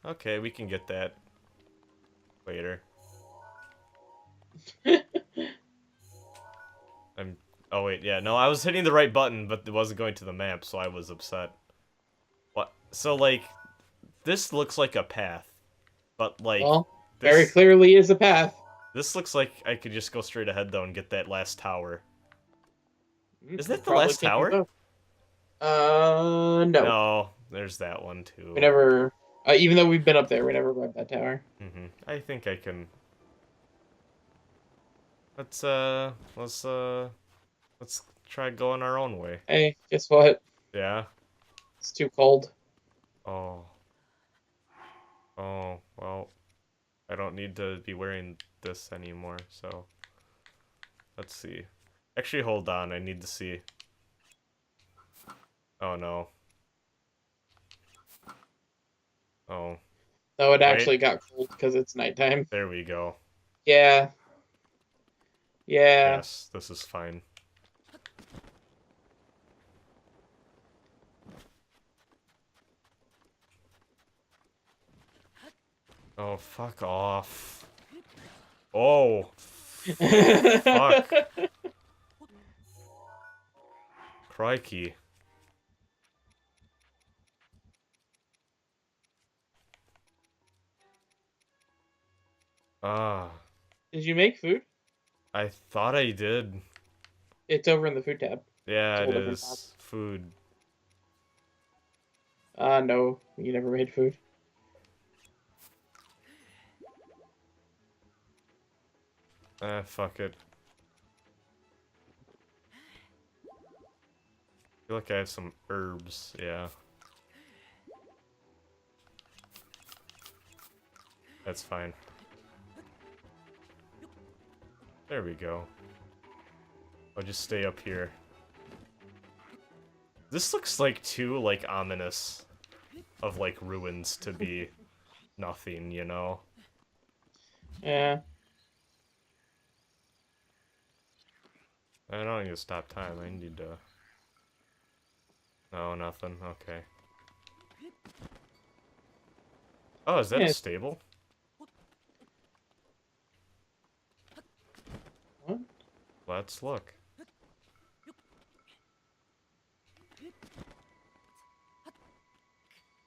Okay, we can get that later. I'm... Oh, wait, yeah. No, I was hitting the right button, but it wasn't going to the map, so I was upset. What? So, like, this looks like a path. But, like, Well, very this... clearly is a path. This looks like I could just go straight ahead, though, and get that last tower. Is You that the probably last can do tower? both. No. No, there's that one, We too. never, even though we've been up there, we never grabbed that tower. I think I can... let's try going our own way. Hey, guess what? Yeah? It's too cold. Oh. Oh, well, I don't need to be wearing this anymore, so... Let's see. Actually, hold on, I need to see. Oh, no. Oh. Though it Wait, actually got cold because it's nighttime. there we go. Yeah. Yeah. Yes, this is fine. Oh, fuck off. Oh. Fuck. Crikey. Ah. Did you make food? I thought I did. It's over in the food tab. It's Yeah, a it whole different tab. is. Food. No, you never made food. Fuck it. I feel like I have some herbs, yeah. That's fine. There we go. I'll just stay up here. This looks like too, like, ominous of, like, ruins to be nothing, you know? Yeah. I don't need to stop time, I need to... No, nothing, okay. Oh, is that a Yeah. stable? What? Let's look.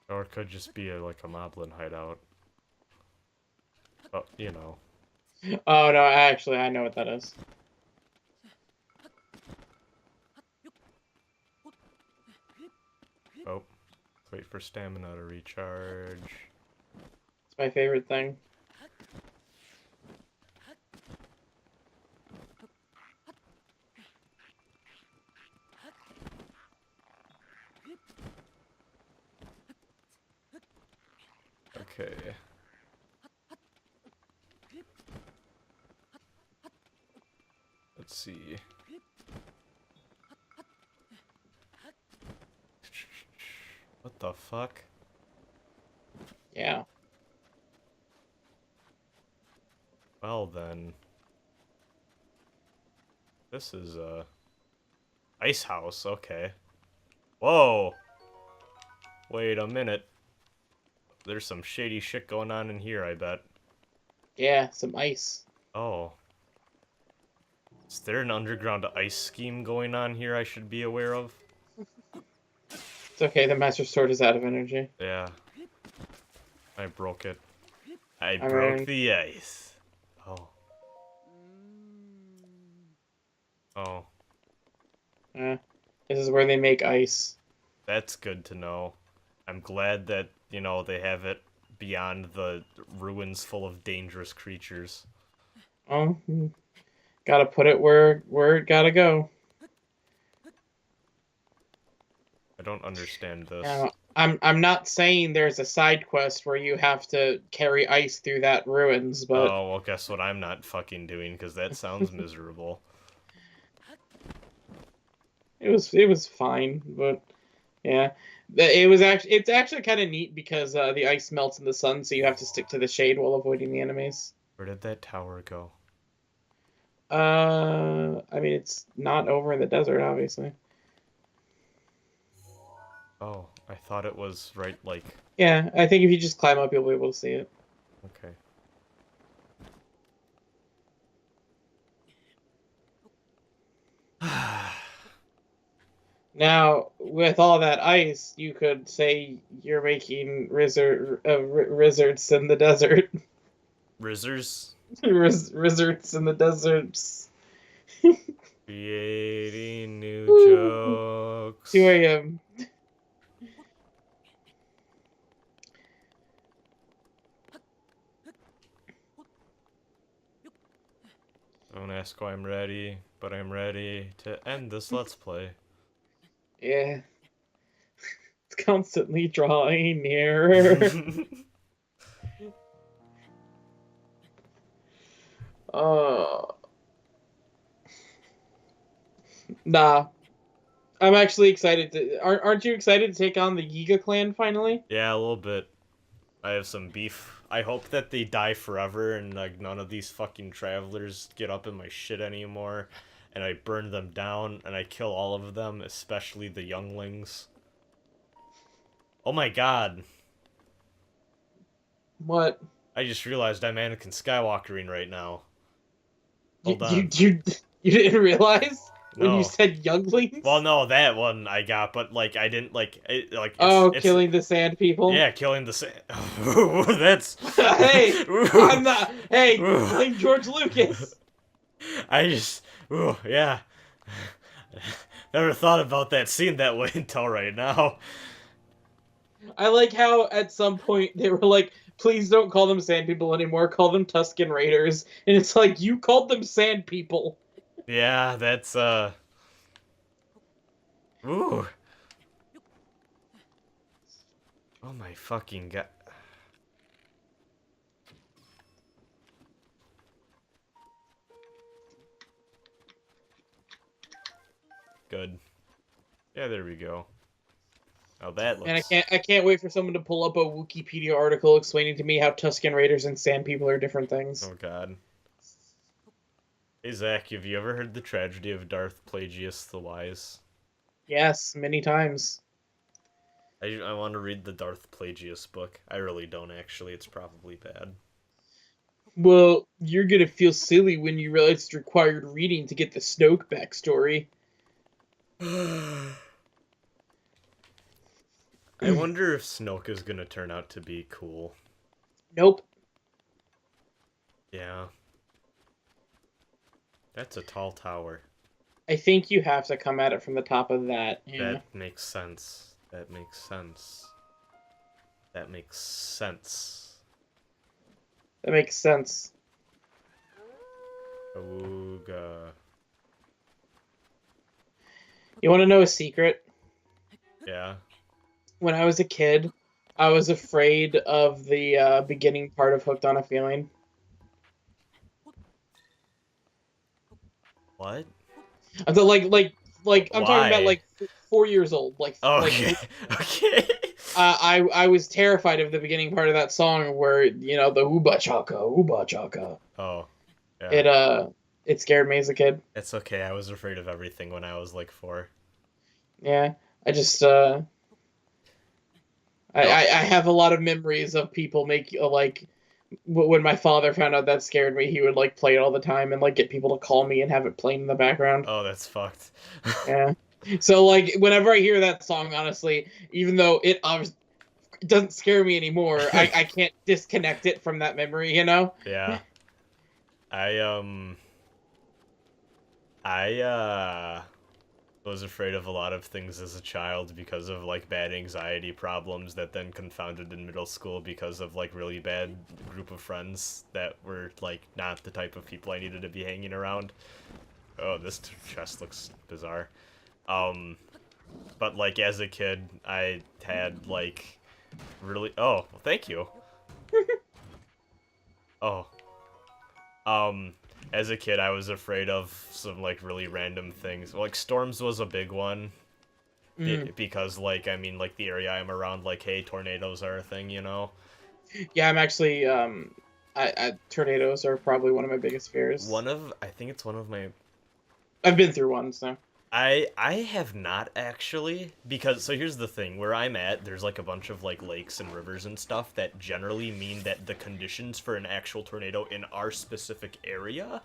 Or it could just be like a moblin hideout. Oh, you know. Oh no, actually, I know what that is. Oh. Wait for stamina to recharge. It's my favorite thing. Okay. Let's see. What the fuck? Yeah. Well then. This is a... ice house, okay. Whoa! Wait a minute. There's some shady shit going on in here, I bet. Yeah, some ice. Oh. Is there an underground ice scheme going on here I should be aware of? It's okay, the Master Sword is out of energy. Yeah. I broke it. I I broke mean, the ice. Oh. Oh. this is where they make ice. That's good to know. I'm glad that, you know, they have it beyond the ruins full of dangerous creatures. Oh, gotta put it where it gotta go. I don't understand this. Now, I'm not saying there's a side quest where you have to carry ice through that ruins, but Oh, well, guess what I'm not fucking doing, because that sounds miserable. it was fine. But yeah, it's actually kind of neat because the ice melts in the sun, so you have to stick to the shade while avoiding the enemies. Where did that tower go? I mean, it's not over in the desert, obviously. Oh, I thought it was right, like... Yeah, I think if you just climb up, you'll be able to see it. Okay. Now, with all that ice, you could say you're making rizzards in the desert. Rizzers? Rizzards in the deserts. Creating new Woo. jokes. 2 a.m. Don't ask why I'm ready, but I'm ready to end this Let's Play. Yeah. It's constantly drawing nearer. uh, nah. I'm actually excited to... Aren't you excited to take on the Yiga clan finally? Yeah, a little bit. I have some beef. I hope that they die forever and like none of these fucking travelers get up in my shit anymore. And I burn them down and I kill all of them, especially the younglings. Oh my god. What? I just realized I'm Anakin Skywalkering right now. Hold You, on. you didn't realize when you No. said younglings? Well, no, that one I got, but like I didn't like it, like it's killing the sand people? yeah, killing the that's Hey, I'm not. Hey, blame George Lucas. I just yeah. Never thought about that scene that way until right now. I like how at some point they were like, please don't call them sand people anymore, call them Tusken Raiders. And it's like, you called them sand people. Yeah, that's ooh. Oh my fucking god. Good. Yeah, there we go. Oh, that looks... And I can't wait for someone to pull up a Wikipedia article explaining to me how Tusken Raiders and sand people are different things. Oh god. Hey Zach, have you ever heard the tragedy of Darth Plagueis the Wise? Yes, many times. I want to read the Darth Plagueis book. I really don't actually. It's probably bad. Well, you're gonna feel silly when you realize it's required reading to get the Snoke backstory. I wonder if Snoke is gonna turn out to be cool. Nope. Yeah. That's a tall tower. I think you have to come at it from the top of that. Yeah. That makes sense. That makes sense. That makes sense. That makes sense. Ooga. You want to know a secret? Yeah. When I was a kid, I was afraid of the beginning part of Hooked on a Feeling. What? I'm I'm talking about Why? like 4 years old. Okay. Okay. I was terrified of the beginning part of that song where the Uba Chaka. Oh. Yeah. It scared me as a kid. It's okay. I was afraid of everything when I was like 4. Yeah, I just I have a lot of memories of people when my father found out that scared me, he would like play it all the time and like get people to call me and have it playing in the background. Oh, that's fucked. Yeah. So like whenever I hear that song, honestly, even though it obviously doesn't scare me anymore, I can't disconnect it from that memory, Yeah. I was afraid of a lot of things as a child because of like bad anxiety problems that then confounded in middle school because of like really bad group of friends that were like not the type of people I needed to be hanging around. Oh, this chest looks bizarre. But like as a kid, I had like really... Oh, well, thank you. Oh. As a kid, I was afraid of some, like, really random things. Like, storms was a big one. Because, like, I mean, like, the area I'm around, like, hey, tornadoes are a thing, Yeah, I'm actually, tornadoes are probably one of my biggest fears. I think it's one of my... I've been through one, so... I have not actually, because so here's the thing, where I'm at, there's like a bunch of like lakes and rivers and stuff that generally mean that the conditions for an actual tornado in our specific area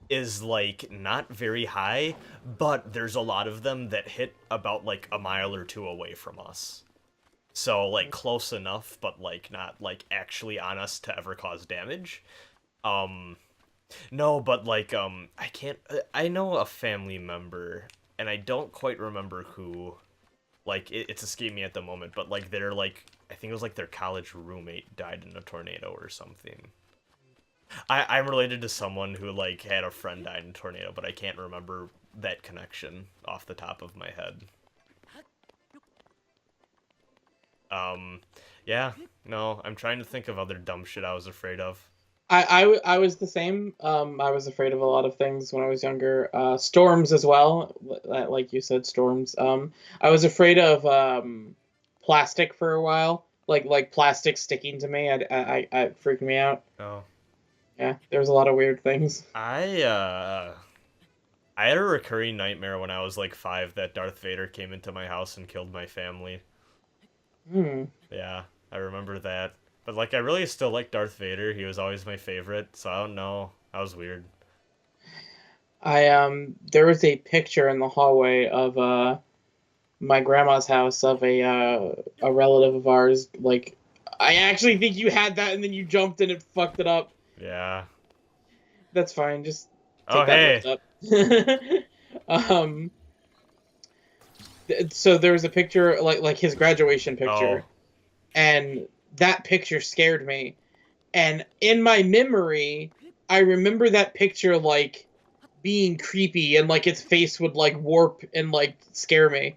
is like not very high, but there's a lot of them that hit about like a mile or two away from us. So like close enough, but like not like actually on us to ever cause damage. Um no, but like I can't I know a family member and I don't quite remember who. Like it's escaped me at the moment, but like they're like I think it was like their college roommate died in a tornado or something. I'm related to someone who like had a friend die in a tornado, but I can't remember that connection off the top of my head. Um, yeah, no, I'm trying to think of other dumb shit I was afraid of. I was the same. I was afraid of a lot of things when I was younger. Storms as well, like you said, storms. I was afraid of plastic for a while, like plastic sticking to me. It freaked me out. Oh, Yeah, there was a lot of weird things. I I had a recurring nightmare when I was like 5 that Darth Vader came into my house and killed my family. Hmm. Yeah, I remember that. But like I really still like Darth Vader. He was always my favorite, so I don't know. That was weird. There was a picture in the hallway of my grandma's house of a relative of ours. Like, I actually think you had that, and then you jumped and it fucked it up. Yeah. That's fine. Just Oh, take that hey. lift up. um, so there was a picture like his graduation Oh. picture, and that picture scared me. And in my memory, I remember that picture like being creepy and like its face would like warp and like scare me.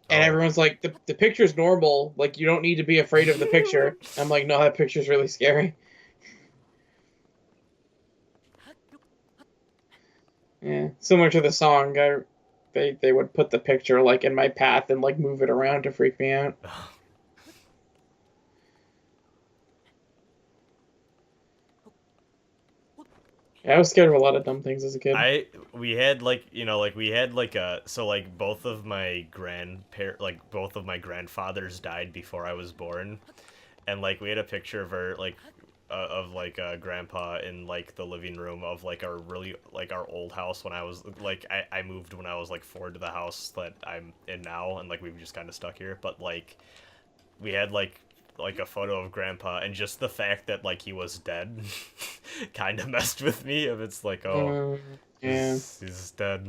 And Oh. everyone's like, the picture's normal. Like, you don't need to be afraid of the picture. I'm like, no, that picture's really scary. Yeah, similar to the song. They would put the picture like in my path and like move it around to freak me out. Yeah, I was scared of a lot of dumb things as a kid. We had like like we had like a so like both of my grandfathers died before I was born, and like we had a picture of our like of like grandpa in like the living room of like our really like our old house when I was like I moved when I was like 4 to the house that I'm in now, and like we've just kind of stuck here, but like we had like a photo of grandpa, and just the fact that like he was dead kind of messed with me. If it's like, oh, Yeah, he's dead.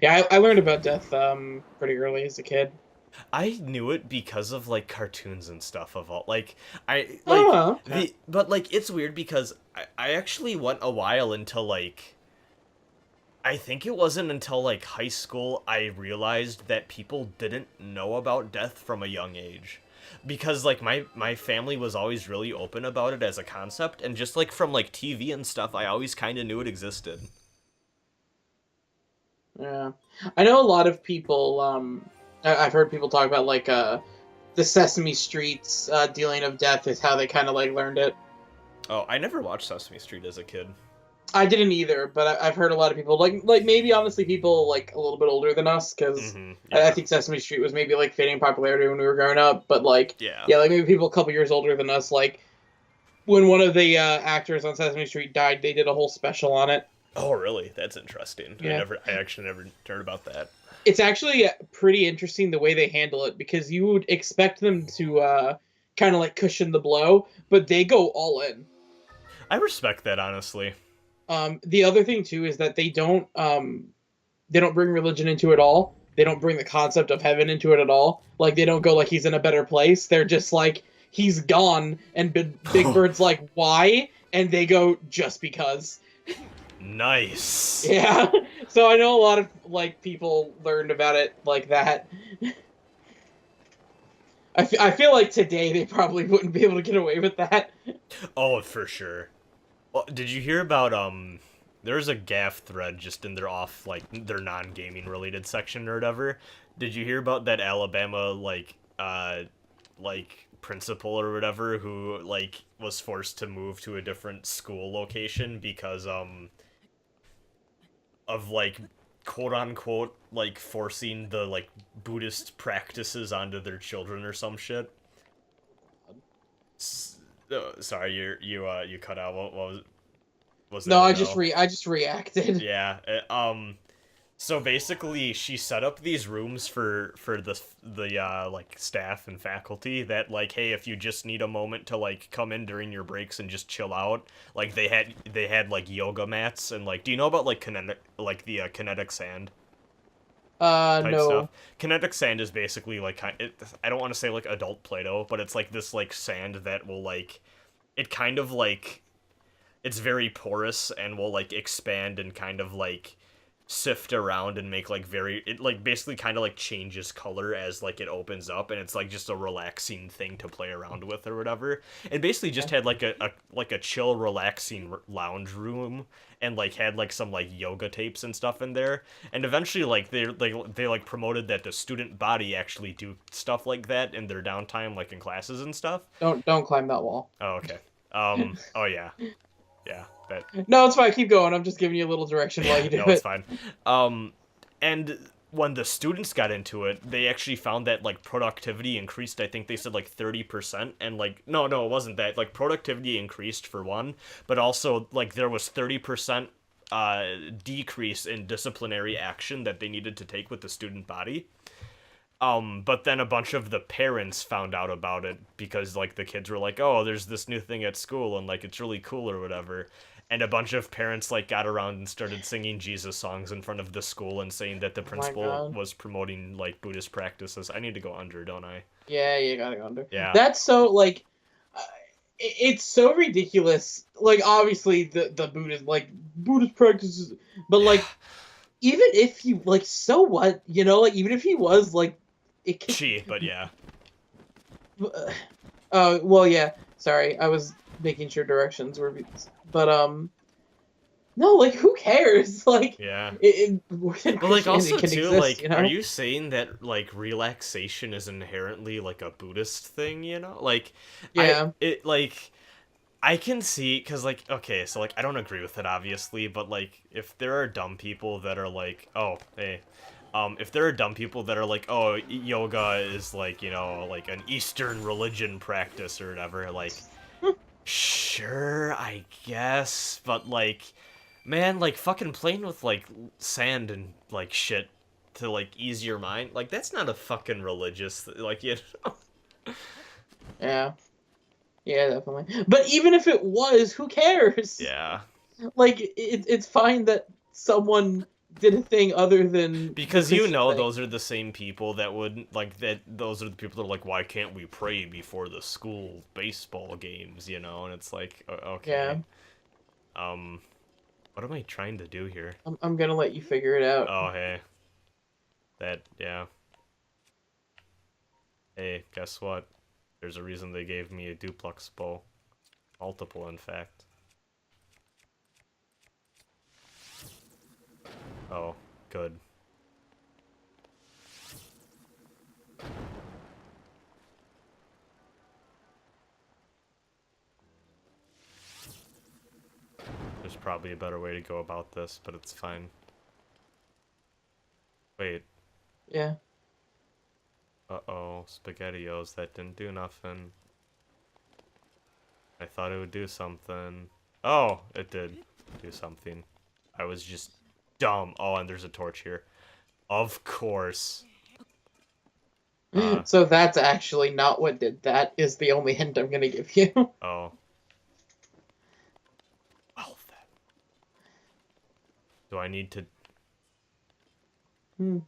yeah. I learned about death pretty early as a kid. I knew it because of like cartoons and stuff of all like I like Oh, okay. the but like it's weird because I actually went a while until like I think it wasn't until like high school I realized that people didn't know about death from a young age. Because like my family was always really open about it as a concept, and just like from like TV and stuff I always kind of knew it existed. Yeah, I know a lot of people. I've heard people talk about like the Sesame Street's dealing of death is how they kind of like learned it. Oh, I never watched Sesame Street as a kid. I didn't either, but I've heard a lot of people like maybe honestly people like a little bit older than us because I Yeah. think Sesame Street was maybe like fading in popularity when we were growing up. But like Yeah. yeah, like maybe people a couple years older than us. Like when one of the actors on Sesame Street died, they did a whole special on it. Oh, really? That's interesting. Yeah, I actually never heard about that. it's actually pretty interesting the way they handle it because you would expect them to kind of like cushion the blow, but they go all in. I respect that, honestly. The other thing too is that they don't bring religion into it all. They don't bring the concept of heaven into it at all. Like they don't go like he's in a better place. They're just like he's gone, and Big Bird's like why, and they go just because. Nice. Yeah. So I know a lot of like people learned about it like that. I feel like today they probably wouldn't be able to get away with that. Oh, for sure. Well, did you hear about there's a gaff thread just in their off like their non-gaming related section or whatever. Did you hear about that Alabama like principal or whatever who like was forced to move to a different school location because of like quote unquote like forcing the like Buddhist practices onto their children or some shit. Sorry, you cut out. Was No, that a no? I just reacted. Yeah. So basically, she set up these rooms for the like staff and faculty that like, hey, if you just need a moment to like come in during your breaks and just chill out, like they had like yoga mats and like, do you know about like kinetic sand type stuff? No. Kinetic sand is basically like I don't want to say like adult Play-Doh, but it's like this like sand that will like it kind of like it's very porous and will like expand and kind of like sift around and make like it like basically kind of like changes color as like it opens up, and it's like just a relaxing thing to play around with or whatever. It basically just had like a chill relaxing lounge room, and like had like some like yoga tapes and stuff in there, and eventually like they like promoted that the student body actually do stuff like that in their downtime, like in classes and stuff. Don't climb that wall. Oh, okay. Oh yeah. Yeah, that. No, it's fine. Keep going. I'm just giving you a little direction while Yeah, you do no, it's it. fine. And when the students got into it, they actually found that like productivity increased. I think they said like 30%, and like no, it wasn't that. Like productivity increased for one, but also like there was 30% decrease in disciplinary action that they needed to take with the student body. But then a bunch of the parents found out about it because like the kids were like, "Oh, there's this new thing at school and like it's really cool or whatever." And a bunch of parents like got around and started singing Jesus songs in front of the school and saying that the Oh my principal god. was promoting like Buddhist practices. I need to go under, don't I? Yeah, you gotta go under. Yeah. That's so like, uh, it's so ridiculous. Like obviously the Buddhist practices, but like even if he like so what like even if he was like it can. Chi, but yeah. Oh well, yeah. Sorry, I was making sure directions were. But no, like who cares? Like Yeah. within But like Christianity also can too, exist, like, are you saying that like relaxation is inherently like a Buddhist thing, you know? Like Yeah. I can see, because, like, okay, so, like, I don't agree with it, obviously, but, like, if there are dumb people that are like, oh, hey, if there are dumb people that are like, oh, yoga is, like, like an Eastern religion practice or whatever, like, sure, I guess, but, like, man, like, fucking playing with, like, sand and, like, shit to, like, ease your mind, like, that's not a fucking religious, like, Yeah. Yeah, definitely. But even if it was, who cares? Yeah. Like it's fine that someone did a thing other than the Because Christian thing. those are the same people that would like that. Those are the people that are like, why can't we pray before the school baseball games? And it's like, okay, Yeah. um, what am I trying to do here? I'm gonna let you figure it out. Oh, hey, yeah. Hey, guess what? There's a reason they gave me a duplex bow, multiple, in fact. Oh, good. There's probably a better way to go about this, but it's fine. Wait. Yeah. Uh-oh, SpaghettiOs, that didn't do nothing. I thought it would do something. Oh, it did do something. I was just dumb. Oh, and there's a torch here. Of course. So that's actually not what did that, is the only hint I'm gonna give you. Oh. Well then. Do I need to... Hmm.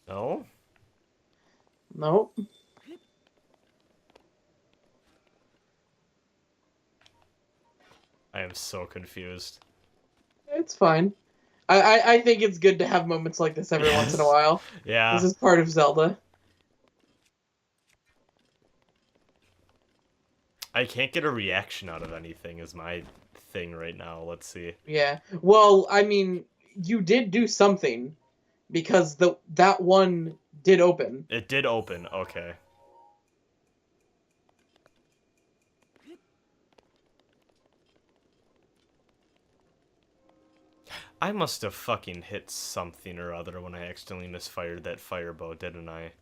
No? Nope. I am so confused. It's fine. I think it's good to have moments like this every once in a Yes. while. This Yeah. is part of Zelda. I can't get a reaction out of anything is my thing right now. Let's see. Yeah. Well, I mean, you did do something because that one did open. It did open. Okay. I must have fucking hit something or other when I accidentally misfired that firebow, didn't I?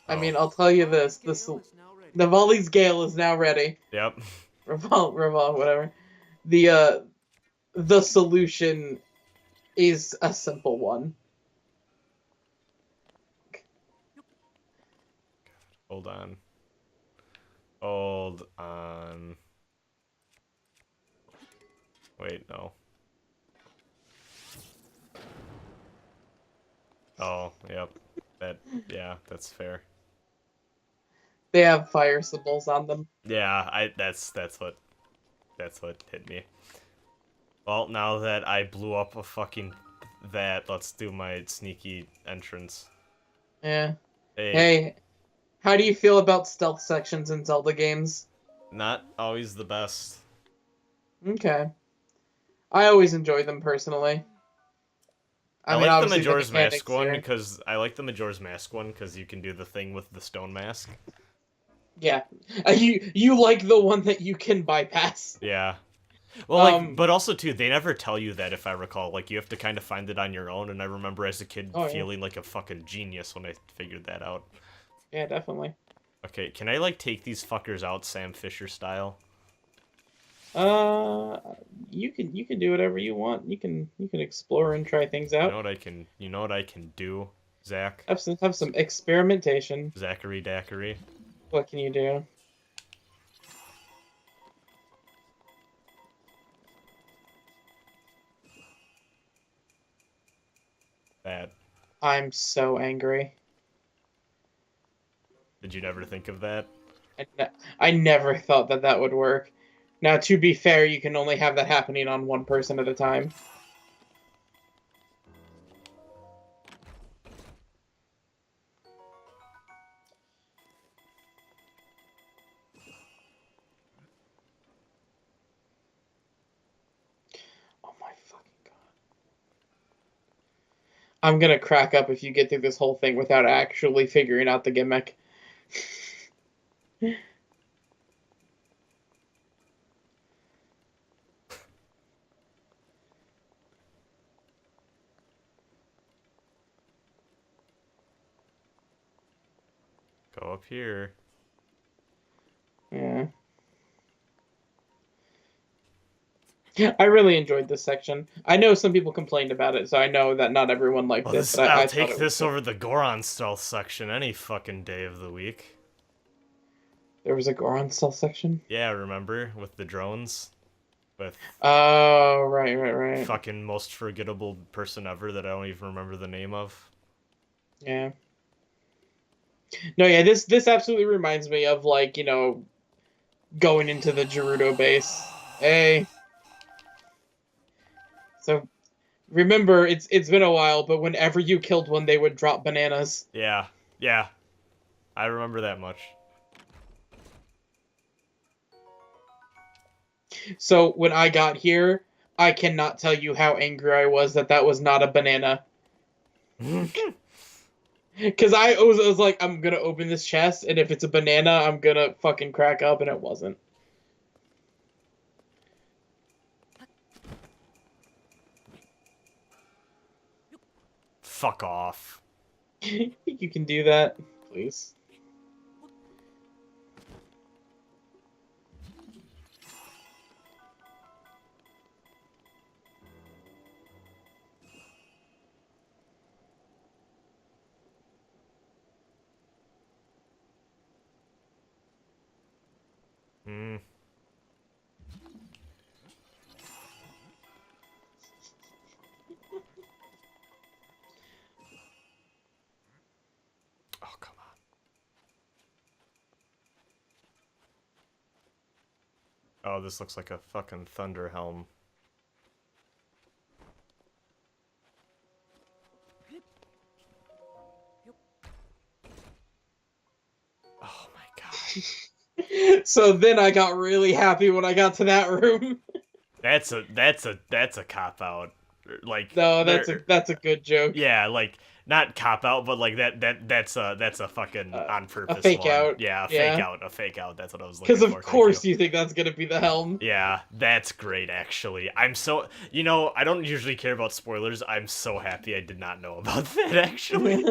I Oh. mean, I'll tell you this Navali's Gale is now ready. Yep. Revol, whatever. The solution is a simple one. Hold on. Hold on. Wait, no. Oh, yep. Yeah, that's fair. They have fire symbols on them. Yeah, that's what hit me. Well, now that I blew up a fucking let's do my sneaky entrance. Yeah. Hey, Hey, how do you feel about stealth sections in Zelda games? not always the best. Okay. I always enjoy them personally. I I mean, like the obviously the Majora's Mask mechanics one here. because I like the Majora's Mask one because you can do the thing with the stone mask. Yeah. You like the one that you can bypass. Yeah. Well, Um. but also too, they never tell you that if I recall. Like, you have to kind of find it on your own. And I remember as a kid Oh yeah. feeling like a fucking genius when I figured that out. Yeah, definitely. Okay, can I like take these fuckers out, Sam Fisher style? Uh, you can do whatever you want. You can explore and try things You know out. what I can. You know what I can do, Zach. Have some experimentation. Zachary Dackery. What can you do? That. I'm so angry. Did you never think of that? I never thought that would work. Now, to be fair, you can only have that happening on one person at a time. Oh my fucking god. I'm gonna crack up if you get through this whole thing without actually figuring out the gimmick. Go up here. Yeah. I really enjoyed this section. I know some people complained about it, so I know that not everyone liked Well, it, this but I'll I thought take it was this good. over the Goron stealth section any fucking day of the week. There was a Goron stealth section? Yeah, remember with the drones, with Oh, right. fucking most forgettable person ever that I don't even remember the name of. Yeah. No, yeah, this absolutely reminds me of, like, going into the Gerudo base. Hey. So remember, it's been a while, but whenever you killed one, they would drop bananas. Yeah, yeah, I remember that much. So when I got here, I cannot tell you how angry I was that was not a banana. Because I was like, I'm gonna open this chest, and if it's a banana, I'm gonna fucking crack up, and it wasn't. Fuck off. Think you can do that, please? Hmm. Oh, come on. Oh, this looks like a fucking thunder helm. Oh my god. So then I got really happy when I got to that room. That's a cop out. Like No, there, that's a good joke. yeah, like not cop out, but like that's a fucking on A purpose fake one. out. Yeah, Yeah. a fake out. That's what I was Because looking of for. Thank course you. you think that's gonna be the helm. Yeah, that's great actually. I'm so, you know, I don't usually care about spoilers. I'm so happy I did not know about that actually.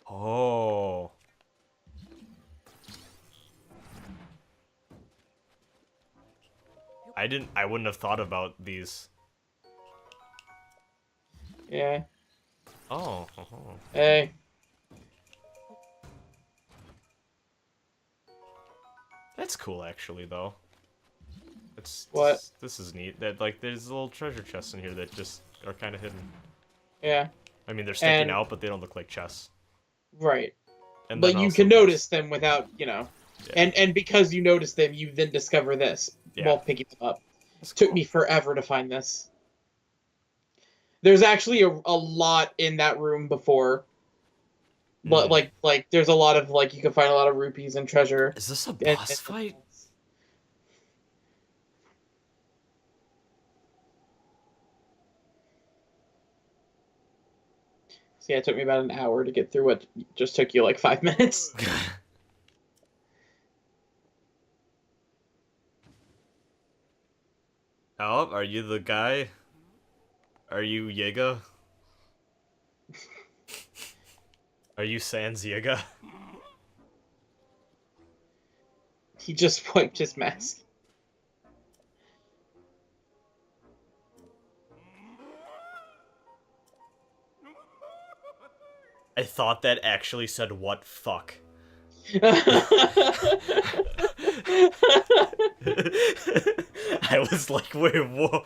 Oh. I wouldn't have thought about these. Yeah. Oh. Hey. That's cool actually though. It's What? this is neat. That like there's little treasure chests in here that just are kind of hidden. Yeah. I mean, they're sticking And out, but they don't look like chests. right. And But then you also can notice them without, you know. Yeah. And because you notice them, you then discover this Yeah. while picking them up. That's Took cool. me forever to find this. There's actually a lot in that room before. But like there's a lot of like you can find a lot of rupees and treasure. Is this a And, boss fight? so yeah, it took me about an hour to get through what just took you like 5 minutes. Oh, are you the guy? Are you Yiga? Are you Sans Yiga? He just wiped his mask. I thought that actually said what fuck. I was like, wait, whoa.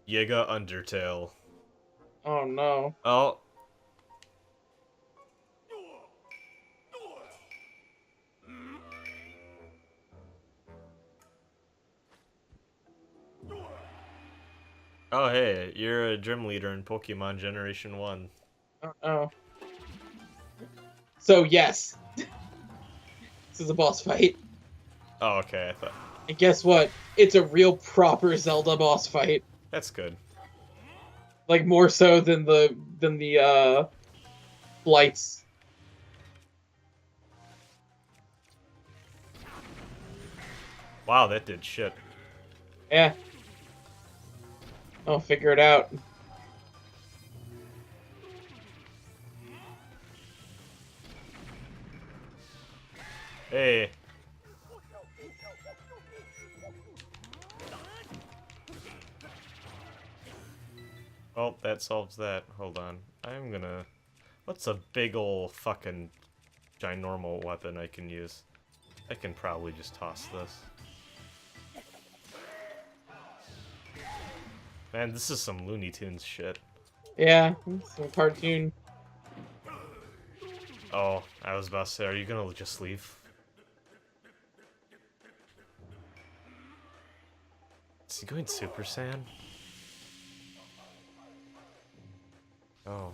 Yiga Undertale. Oh no. Oh. Oh, hey, you're a gym leader in Pokemon Generation 1. Oh no. So yes. This is a boss fight. Oh, okay, I thought... And guess what? It's a real proper Zelda boss fight. That's good. Like more so than the lights. Wow, that did shit. Yeah. I'll figure it out. Hey. Well, that solves that. Hold on. I'm gonna... What's a big ol' fucking ginormal weapon I can use? I can probably just toss this. Man, this is some Looney Tunes shit. Yeah, some cartoon. Oh, I was about to say, are you gonna just leave? Is he going Super Saiyan? Oh.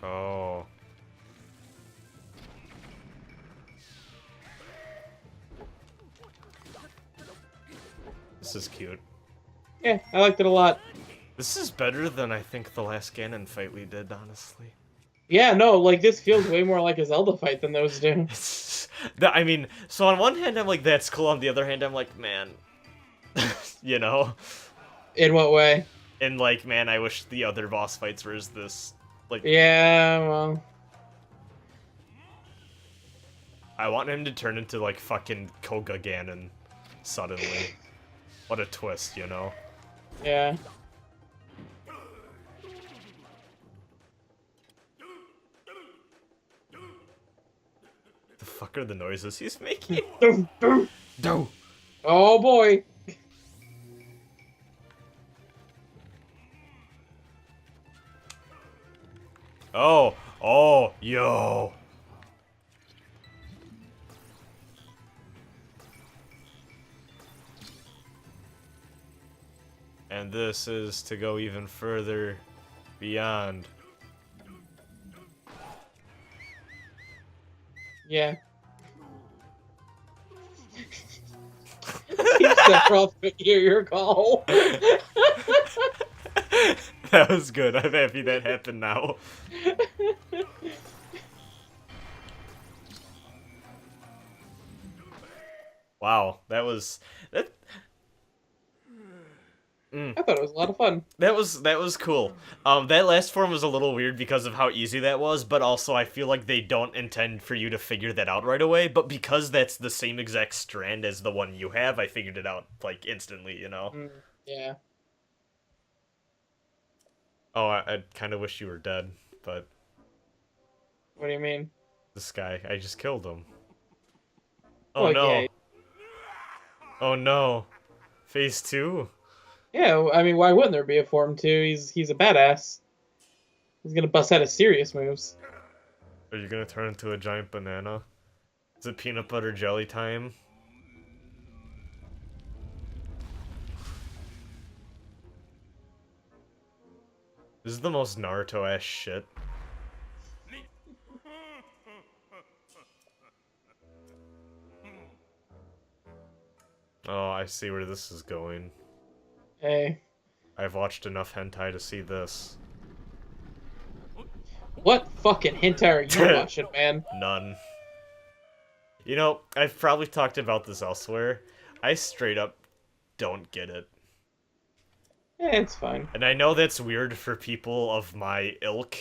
Oh. This is cute. Yeah, I liked it a lot. This is better than I think the last Ganon fight we did, honestly. Yeah, no, like this feels way more like a Zelda fight than those do. I mean, so on one hand I'm like, that's cool, on the other hand I'm like, man, you know? In what way? And like, man, I wish the other boss fights were as this, like... Yeah, well... I want him to turn into like fucking Koga Ganon suddenly. What a twist, you know? Yeah. The fuck are the noises he's making? Do. Oh boy. Oh, oh, yo. And this is to go even further beyond. Yeah. Teach Sephiroth to hear your call. That was good. I'm happy that happened now. Wow, that was that. I thought it was a lot of fun. That was cool. That last form was a little weird because of how easy that was, but also I feel like they don't intend for you to figure that out right away. But because that's the same exact strand as the one you have, I figured it out like instantly. You know. Yeah. Oh, I kind of wish you were dead, but What do you mean? this guy, I just killed him. Oh Well, no! yeah. Oh no! Phase 2? Yeah, I mean, why wouldn't there be a Form 2? He's a badass. He's gonna bust out his serious moves. Are you gonna turn into a giant banana? Is it peanut butter jelly time? This is the most Naruto-ass shit. Oh, I see where this is going. Hey. I've watched enough hentai to see this. What fucking hentai are you watching, man? None. You know, I've probably talked about this elsewhere. I straight up don't get it. Yeah, it's fine. And I know that's weird for people of my ilk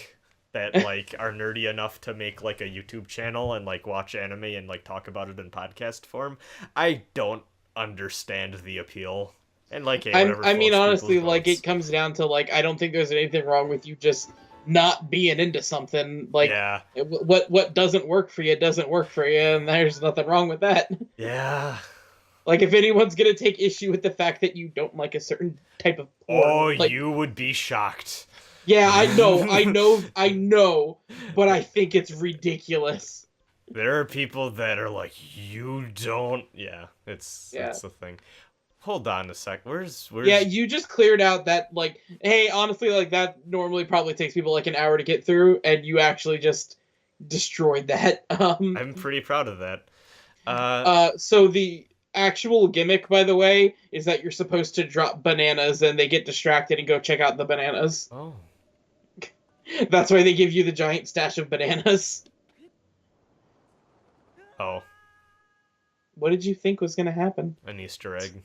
that, like, are nerdy enough to make, like, a YouTube channel and, like, watch anime and, like, talk about it in podcast form. I don't understand the appeal. And, like, hey, whatever I mean, floats honestly, people's like, boats. it comes down to, like, I don't think there's anything wrong with you just not being into something. Like, Yeah. what doesn't work for you doesn't work for you, and there's nothing wrong with that. Yeah. Like, if anyone's gonna take issue with the fact that you don't like a certain type of porn, Oh, like, you would be shocked. yeah, I know, but I think it's ridiculous. There are people that are like, you don't. Yeah, it's the thing. Hold on a sec. Where's? Yeah, you just cleared out that, like, hey, honestly, like, that normally probably takes people like an hour to get through, and you actually just destroyed that. I'm pretty proud of that. So the actual gimmick, by the way, is that you're supposed to drop bananas and they get distracted and go check out the bananas. Oh. That's why they give you the giant stash of bananas. Oh. What did you think was going to happen? An Easter egg.